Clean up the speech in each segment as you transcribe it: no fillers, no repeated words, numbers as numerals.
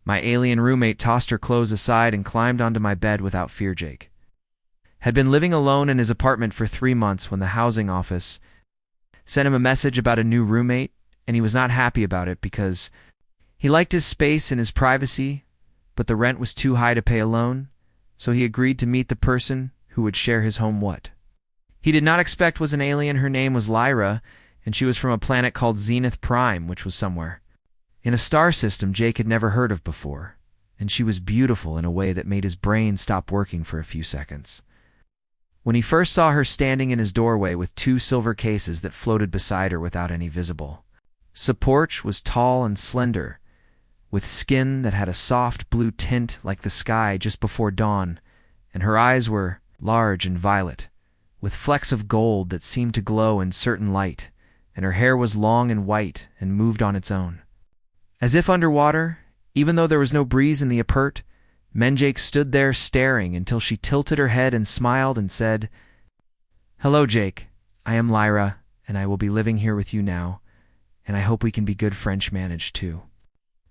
My alien roommate tossed her clothes aside and climbed onto my bed without fear. Jake had been living alone in his apartment for 3 months when the housing office sent him a message about a new roommate, and he was not happy about it because he liked his space and his privacy, but the rent was too high to pay alone, so he agreed to meet the person who would share his home. What he did not expect was an alien. Her name was Lyra, and she was from a planet called Zenith Prime, which was somewhere in a star system Jake had never heard of before, and she was beautiful in a way that made his brain stop working for a few seconds. When he first saw her standing in his doorway with 2 silver cases that floated beside her without any visible support, was tall and slender, with skin that had a soft blue tint like the sky just before dawn, and her eyes were large and violet, with flecks of gold that seemed to glow in certain light, and her hair was long and white and moved on its own, as if underwater. Even though there was no breeze in the apert, Jake stood there staring until she tilted her head and smiled and said, "Hello, Jake. I am Lyra, and I will be living here with you now, and I hope we can be good French managed too."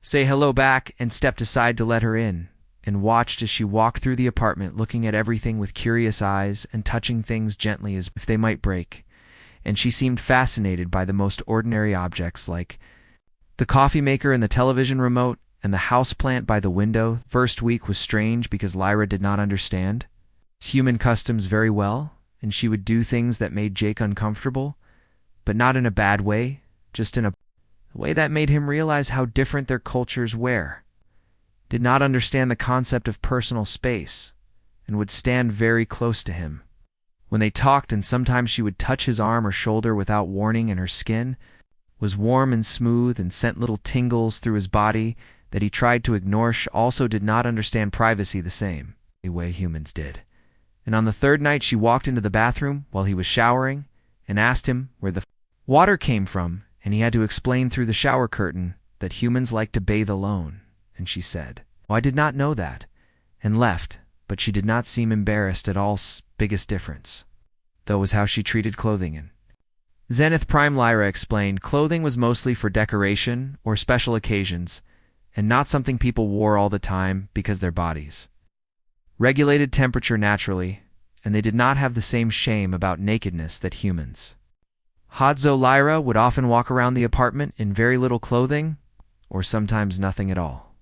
Say hello back and stepped aside to let her in, and watched as she walked through the apartment, looking at everything with curious eyes and touching things gently as if they might break, and she seemed fascinated by the most ordinary objects like the coffee maker and the television remote and the houseplant by the window. First week was strange because Lyra did not understand human customs very well, and she would do things that made Jake uncomfortable, but not in a bad way, just in a way that made him realize how different their cultures were. Did not understand the concept of personal space, and would stand very close to him when they talked, and sometimes she would touch his arm or shoulder without warning, and her skin was warm and smooth and sent little tingles through his body that he tried to ignore. She also did not understand privacy the same way humans did. And on the 3rd night she walked into the bathroom while he was showering and asked him where the water came from, and he had to explain through the shower curtain that humans like to bathe alone, and she said, "Oh, I did not know that," and left, but she did not seem embarrassed at all. Biggest difference, though, was how she treated clothing. In Zenith Prime, Lyra explained, clothing was mostly for decoration or special occasions, and not something people wore all the time because their bodies regulated temperature naturally, and they did not have the same shame about nakedness that humans had. So Lyra would often walk around the apartment in very little clothing, or sometimes nothing at all,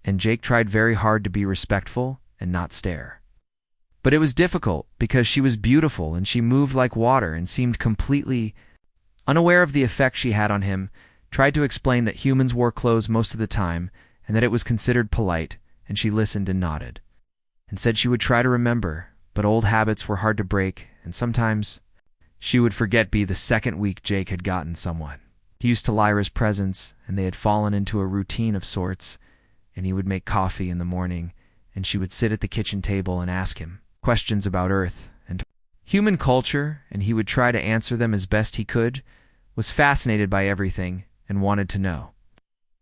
and Jake tried very hard to be respectful and not stare. But it was difficult because she was beautiful and she moved like water and seemed completely unaware of the effect she had on him. Tried to explain that humans wore clothes most of the time and that it was considered polite, and she listened and nodded and said she would try to remember, but old habits were hard to break, and sometimes she would forget. The 2nd week Jake had gotten somewhat used to Lyra's presence, and they had fallen into a routine of sorts, and he would make coffee in the morning, and she would sit at the kitchen table and ask him questions about Earth and human culture, and he would try to answer them as best he could. Was fascinated by everything and wanted to know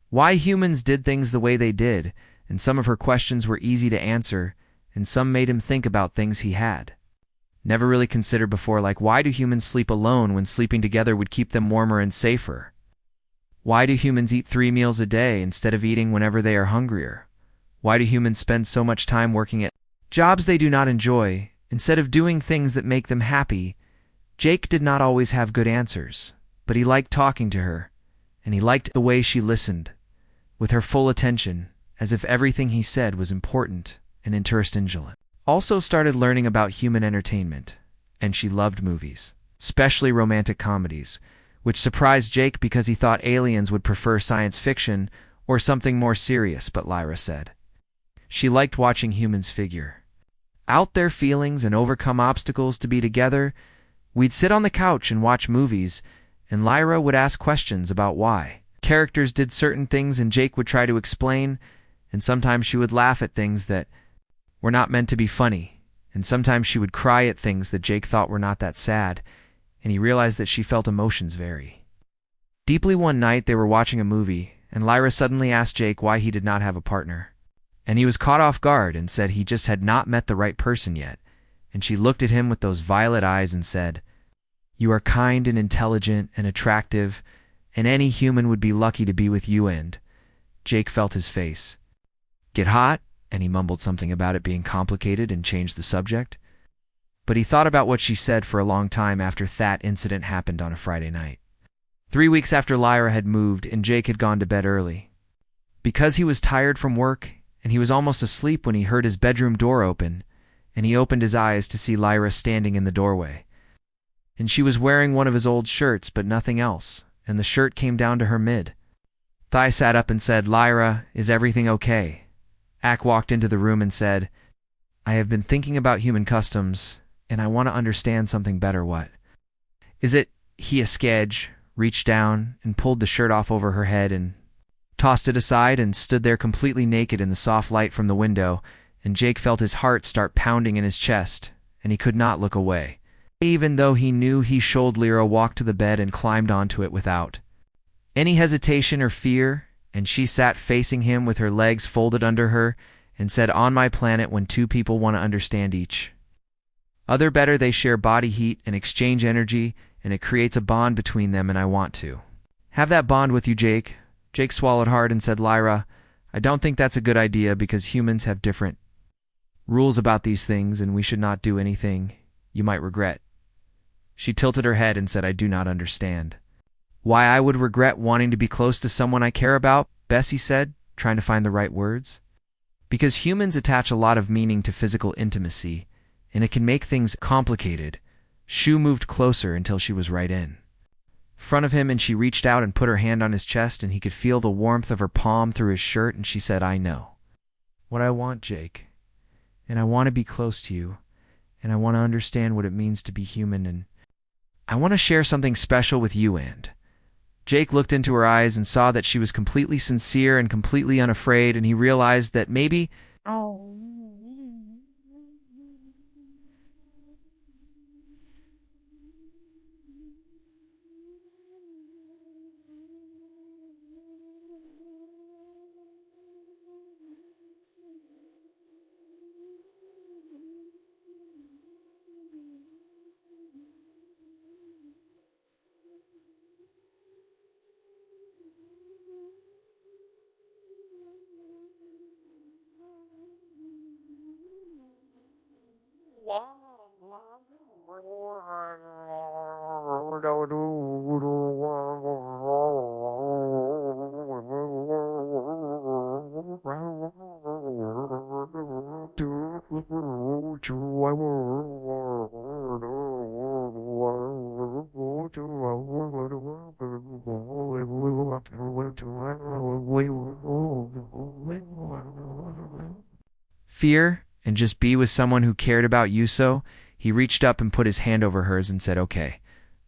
why humans did things the way they did, and some of her questions were easy to answer, and some made him think about things he had never really considered before, like why do humans sleep alone when sleeping together would keep them warmer and safer? Why do humans eat 3 meals a day instead of eating whenever they are hungrier? Why do humans spend so much time working at jobs they do not enjoy instead of doing things that make them happy? Jake did not always have good answers, but he liked talking to her, and he liked the way she listened with her full attention, as if everything he said was important and interesting. Also started learning about human entertainment, and she loved movies, especially romantic comedies, which surprised Jake because he thought aliens would prefer science fiction or something more serious. But Lyra said she liked watching humans figure out their feelings and overcome obstacles to be together. We'd sit on the couch and watch movies, and Lyra would ask questions about why characters did certain things, and Jake would try to explain, and sometimes she would laugh at things that were not meant to be funny, and sometimes she would cry at things that Jake thought were not that sad, and he realized that she felt emotions very deeply. One night they were watching a movie, and Lyra suddenly asked Jake why he did not have a partner, and he was caught off guard and said he just had not met the right person yet, and she looked at him with those violet eyes and said, "You are kind and intelligent and attractive, and any human would be lucky to be with you." And Jake felt his face get hot, and he mumbled something about it being complicated and changed the subject. But he thought about what she said for a long time after that incident happened on a Friday night. 3 weeks after Lyra had moved and Jake had gone to bed early. Because he was tired from work, and he was almost asleep when he heard his bedroom door open, and he opened his eyes to see Lyra standing in the doorway. And she was wearing one of his old shirts, but nothing else, and the shirt came down to her mid. Thigh sat up and said, "Lyra, is everything okay?" Ak walked into the room and said, "I have been thinking about human customs, and I want to understand something better. What is it?" He, a sketch, reached down and pulled the shirt off over her head and tossed it aside and stood there completely naked in the soft light from the window, and Jake felt his heart start pounding in his chest, and he could not look away. Even though he knew he should, Lyra walked to the bed and climbed onto it without any hesitation or fear, and she sat facing him with her legs folded under her and said, "On my planet, when two people want to understand each other better, they share body heat and exchange energy, and it creates a bond between them, and I want to have that bond with you, Jake." Jake swallowed hard and said, "Lyra, I don't think that's a good idea because humans have different rules about these things, and we should not do anything you might regret." She tilted her head and said, "I do not understand why I would regret wanting to be close to someone I care about," Bessie said, trying to find the right words. "Because humans attach a lot of meaning to physical intimacy, and it can make things complicated." Shu moved closer until she was right in front of him, and she reached out and put her hand on his chest, and he could feel the warmth of her palm through his shirt, and she said, "I know what I want, Jake, and I want to be close to you, and I want to understand what it means to be human, and I want to share something special with you." And Jake looked into her eyes and saw that she was completely sincere and completely unafraid, and he realized that maybe fear and just be with someone who cared about you. So he reached up and put his hand over hers and said, "Okay,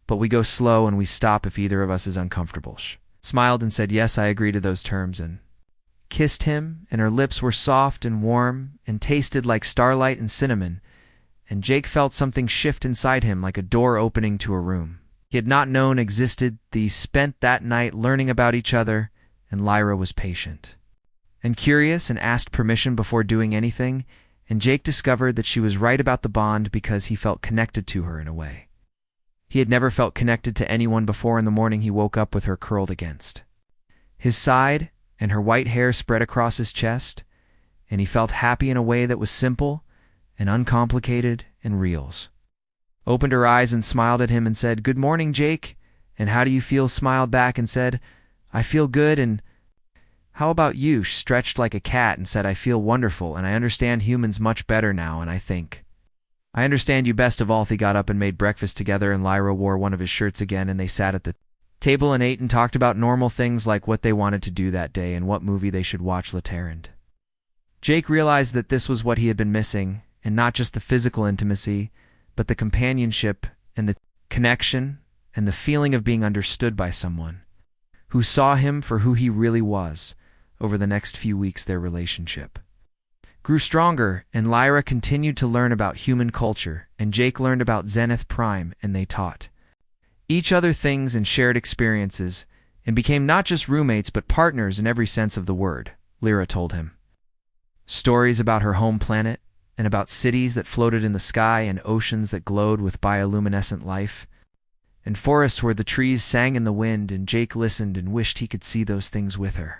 but we go slow and we stop if either of us is uncomfortable." She smiled and said, "Yes, I agree to those terms," and kissed him, and her lips were soft and warm and tasted like starlight and cinnamon, and Jake felt something shift inside him like a door opening to a room he had not known existed. They spent that night learning about each other, and Lyra was patient and curious and asked permission before doing anything, and Jake discovered that she was right about the bond because he felt connected to her in a way he had never felt connected to anyone before. In the morning he woke up with her curled against his side, and her white hair spread across his chest, and he felt happy in a way that was simple and uncomplicated and reals. Opened her eyes and smiled at him and said, "Good morning, Jake, and how do you feel?" Smiled back and said, "I feel good, and how about you?" Stretched like a cat and said, "I feel wonderful, and I understand humans much better now, and I think I understand you best of all." They got up and made breakfast together, and Lyra wore one of his shirts again, and they sat at the table and ate and talked about normal things like what they wanted to do that day and what movie they should watch later. And Jake realized that this was what he had been missing, and not just the physical intimacy, but the companionship and the connection and the feeling of being understood by someone who saw him for who he really was. Over the next few weeks, their relationship grew stronger, and Lyra continued to learn about human culture, and Jake learned about Zenith Prime, and they taught each other things and shared experiences, and became not just roommates but partners in every sense of the word. Lyra told him stories about her home planet, and about cities that floated in the sky, and oceans that glowed with bioluminescent life, and forests where the trees sang in the wind, and Jake listened and wished he could see those things with her.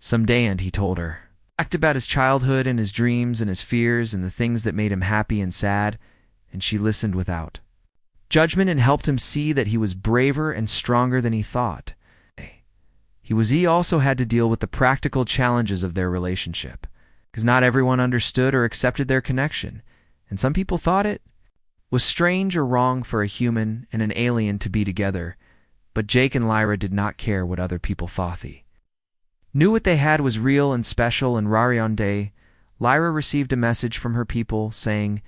"Someday," and he told her. Talked about his childhood and his dreams and his fears and the things that made him happy and sad, and she listened without judgment and helped him see that he was braver and stronger than he thought. He also had to deal with the practical challenges of their relationship, because not everyone understood or accepted their connection, and some people thought it was strange or wrong for a human and an alien to be together, but Jake and Lyra did not care what other people thought. They knew what they had was real and special, and one day, Lyra received a message from her people saying